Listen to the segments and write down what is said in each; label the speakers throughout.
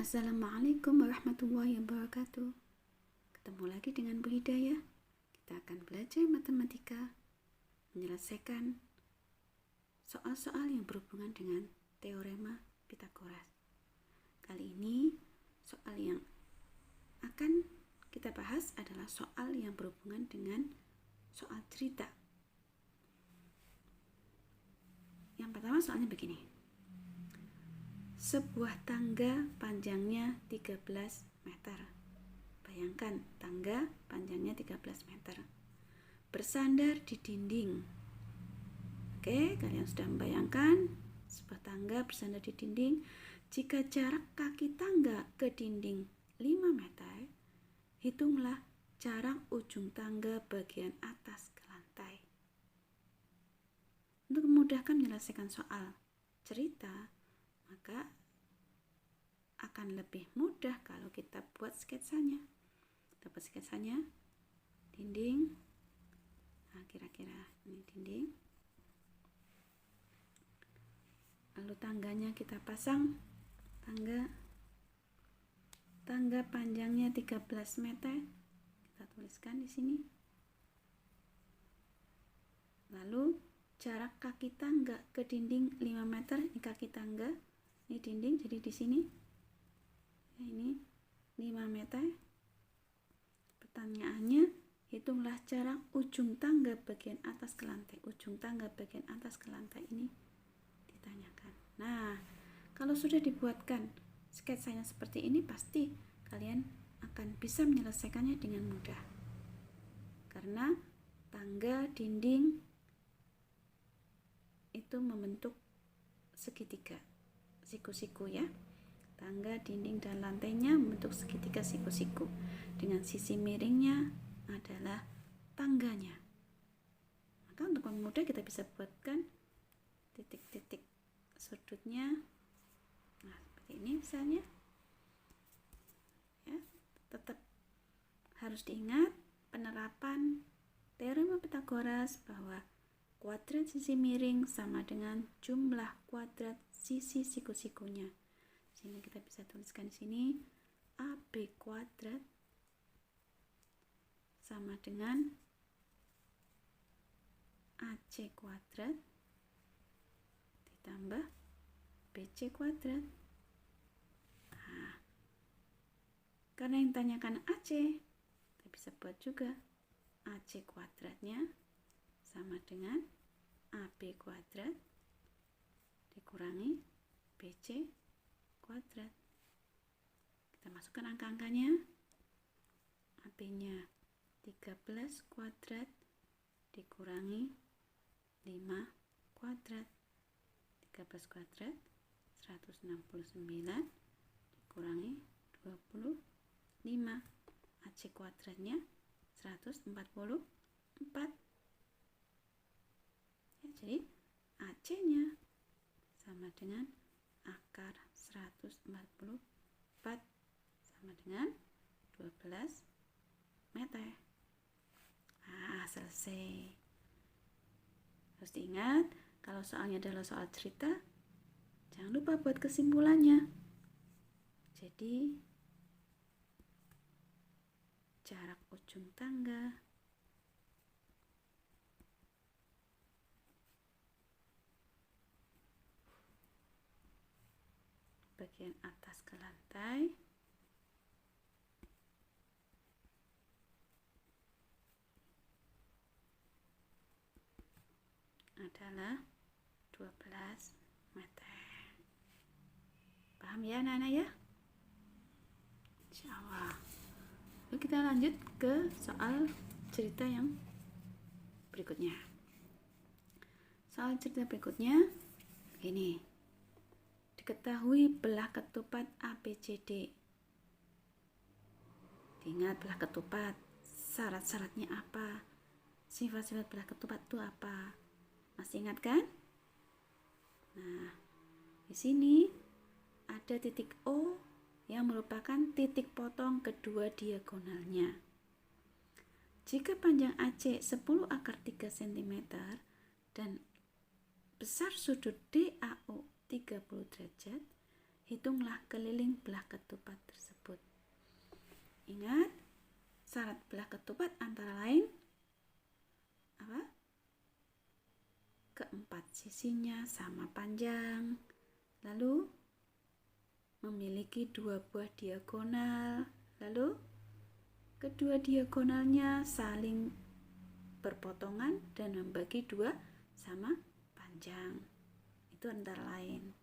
Speaker 1: Assalamualaikum warahmatullahi wabarakatuh. Ketemu lagi dengan Bu Hidayah. Kita akan belajar matematika, menyelesaikan soal-soal yang berhubungan dengan teorema Pythagoras. Kali ini soal yang akan kita bahas adalah soal yang berhubungan dengan soal cerita. Yang pertama soalnya begini. Sebuah tangga panjangnya 13 meter. Bayangkan tangga panjangnya 13 meter. Bersandar di dinding. Oke, kalian sudah membayangkan sebuah tangga bersandar di dinding. Jika jarak kaki tangga ke dinding 5 meter, hitunglah jarak ujung tangga bagian atas ke lantai. Untuk memudahkan menyelesaikan soal cerita, maka akan lebih mudah kalau kita buat sketsanya. Kita buat sketsanya, dinding. Nah, kira-kira ini dinding. Lalu tangganya kita pasang. Tangga panjangnya 13 meter. Kita tuliskan di sini. Lalu jarak kaki tangga ke dinding 5 meter. Ini kaki tangga. Ini dinding, jadi di sini ya, ini 5 meter. Pertanyaannya, hitunglah jarak ujung tangga bagian atas ke lantai. Ujung tangga bagian atas ke lantai ini ditanyakan. Nah, kalau sudah dibuatkan sketsanya seperti ini, pasti kalian akan bisa menyelesaikannya dengan mudah. Karena tangga, dinding itu membentuk segitiga. Siku-siku ya, tangga, dinding, dan lantainya membentuk segitiga siku-siku dengan sisi miringnya adalah tangganya. Maka untuk mempermudah kita bisa buatkan titik-titik sudutnya. Nah, seperti ini misalnya ya. Tetap harus diingat penerapan teorema Pythagoras bahwa kuadrat sisi miring sama dengan jumlah kuadrat sisi siku-sikunya. Sehingga kita bisa tuliskan di sini AB kuadrat sama dengan AC kuadrat ditambah BC kuadrat. Nah, karena yang ditanyakan AC, kita bisa buat juga AC kuadratnya sama dengan AB kuadrat dikurangi BC kuadrat. Kita masukkan angka-angkanya. AB-nya 13 kuadrat dikurangi 5 kuadrat. 13 kuadrat 169 dikurangi 25. AC kuadratnya 144. Ya, jadi AC-nya sama dengan akar 144 sama dengan 12 meter. Nah, selesai. Harus diingat, kalau soalnya adalah soal cerita, jangan lupa buat kesimpulannya. Jadi, jarak ujung tangga bagian atas ke lantai adalah 12 meter. Paham ya anak-anak ya? Insyaallah. Lalu kita lanjut ke soal cerita yang berikutnya. Soal cerita berikutnya begini. Diketahui belah ketupat ABCD. Diingat belah ketupat, syarat-syaratnya apa? Sifat-sifat belah ketupat itu apa? Masih ingat kan? Nah, di sini ada titik O yang merupakan titik potong kedua diagonalnya. Jika panjang AC 10 akar 3 cm dan besar sudut DAO 30 derajat, hitunglah keliling belah ketupat tersebut. Ingat, syarat belah ketupat antara lain apa? Keempat sisinya sama panjang, lalu memiliki 2 buah diagonal, lalu kedua diagonalnya saling berpotongan dan membagi 2 sama panjang. Itu antara lain.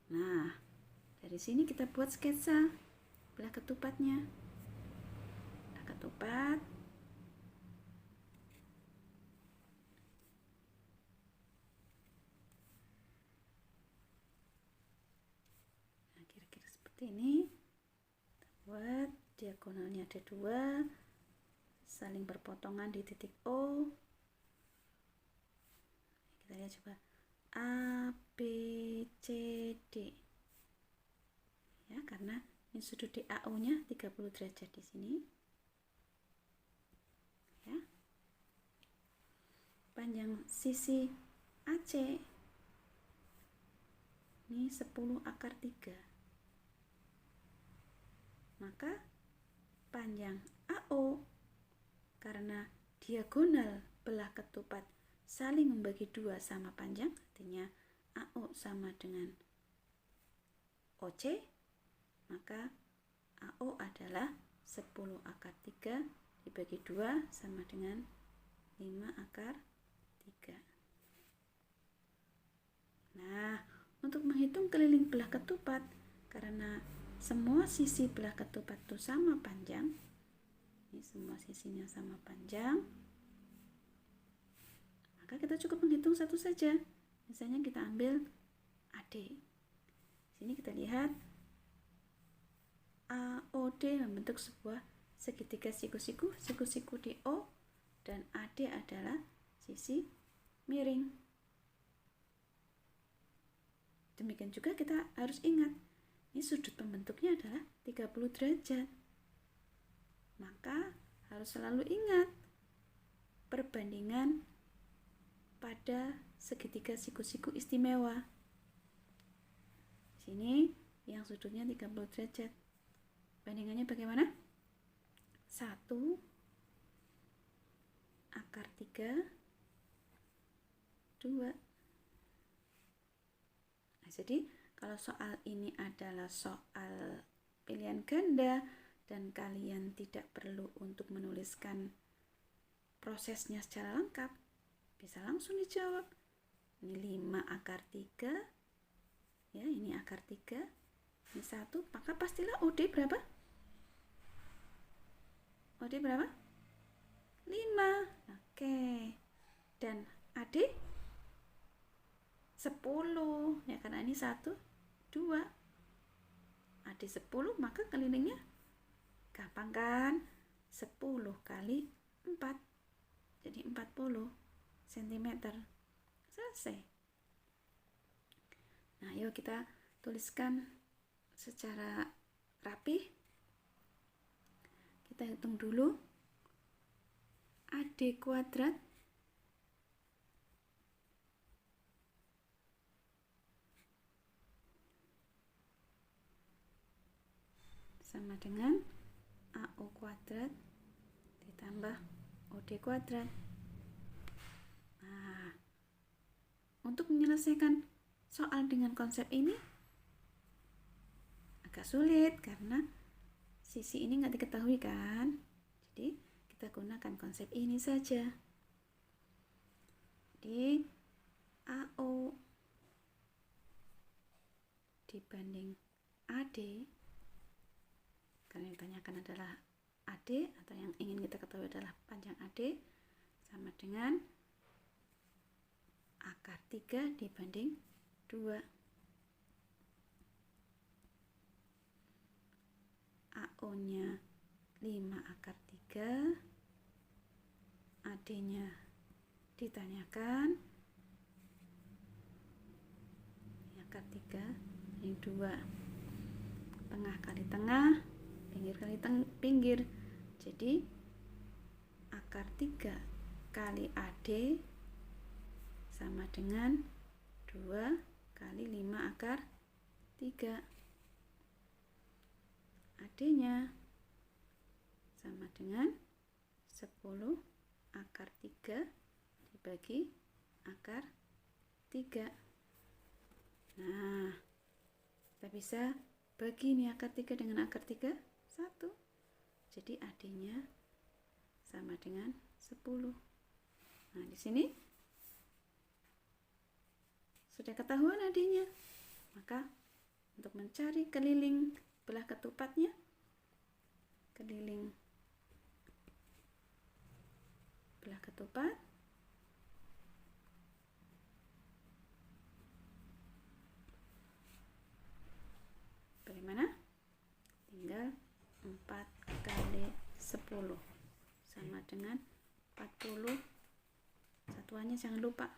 Speaker 1: Nah, dari sini kita buat sketsa belah ketupatnya. Belah ketupat. Nah, kira-kira seperti ini. Kita buat diagonalnya ada 2, saling berpotongan di titik O. Kita lihat coba. A, B, C, D. Ya, karena ini sudut DAO-nya 30 derajat di sini. Ya. Panjang sisi AC ini 10 akar 3. Maka panjang AO karena diagonal belah ketupat saling membagi 2 sama panjang, artinya AO sama dengan OC, maka AO adalah 10 akar 3 dibagi 2 sama dengan 5 akar 3. Nah, untuk menghitung keliling belah ketupat, karena semua sisi belah ketupat itu sama panjang, ini semua sisinya sama panjang, maka kita cukup menghitung satu saja. Misalnya kita ambil AD. Sini kita lihat AOD membentuk sebuah segitiga siku-siku, siku-siku DO, dan AD adalah sisi miring. Demikian juga kita harus ingat, ini sudut pembentuknya adalah 30 derajat. Maka harus selalu ingat perbandingan pada segitiga siku-siku istimewa. Sini yang sudutnya 30 derajat. Bandingannya bagaimana? 1 akar 3 2. Nah, jadi kalau soal ini adalah soal pilihan ganda dan kalian tidak perlu untuk menuliskan prosesnya secara lengkap, bisa langsung dijawab. Ini 5 akar 3, ya, ini akar 3, ini 1, maka pastilah OD berapa? OD berapa? 5. Oke. Dan AD 10, ya, karena ini 1, 2. AD 10, maka kelilingnya gampang kan? 10 kali 4, jadi 40 cm. Selesai. Nah, yuk kita tuliskan secara rapi. Kita hitung dulu. AD kuadrat sama dengan AO kuadrat ditambah OD kuadrat. Nah, untuk menyelesaikan soal dengan konsep ini agak sulit karena sisi ini nggak diketahui kan. Jadi kita gunakan konsep ini saja. Jadi AO dibanding AD, karena yang ditanyakan adalah AD, atau yang ingin kita ketahui adalah panjang AD, sama dengan akar 3 dibanding 2. AO-nya 5 akar 3, AD-nya ditanyakan, akar 3 yang 2, tengah kali tengah, pinggir kali pinggir, jadi akar 3 kali AD sama dengan 2 kali 5 akar 3. AD-nya sama dengan 10 akar 3 dibagi akar 3. Nah, kita bisa bagi ini akar 3 dengan akar 3, 1. Jadi AD-nya sama dengan 10. Nah, di sini sudah ketahuan AD-nya. Maka untuk mencari keliling belah ketupatnya, keliling belah ketupat, bagaimana? Tinggal 4 kali 10 sama dengan 40. Satuannya jangan lupa.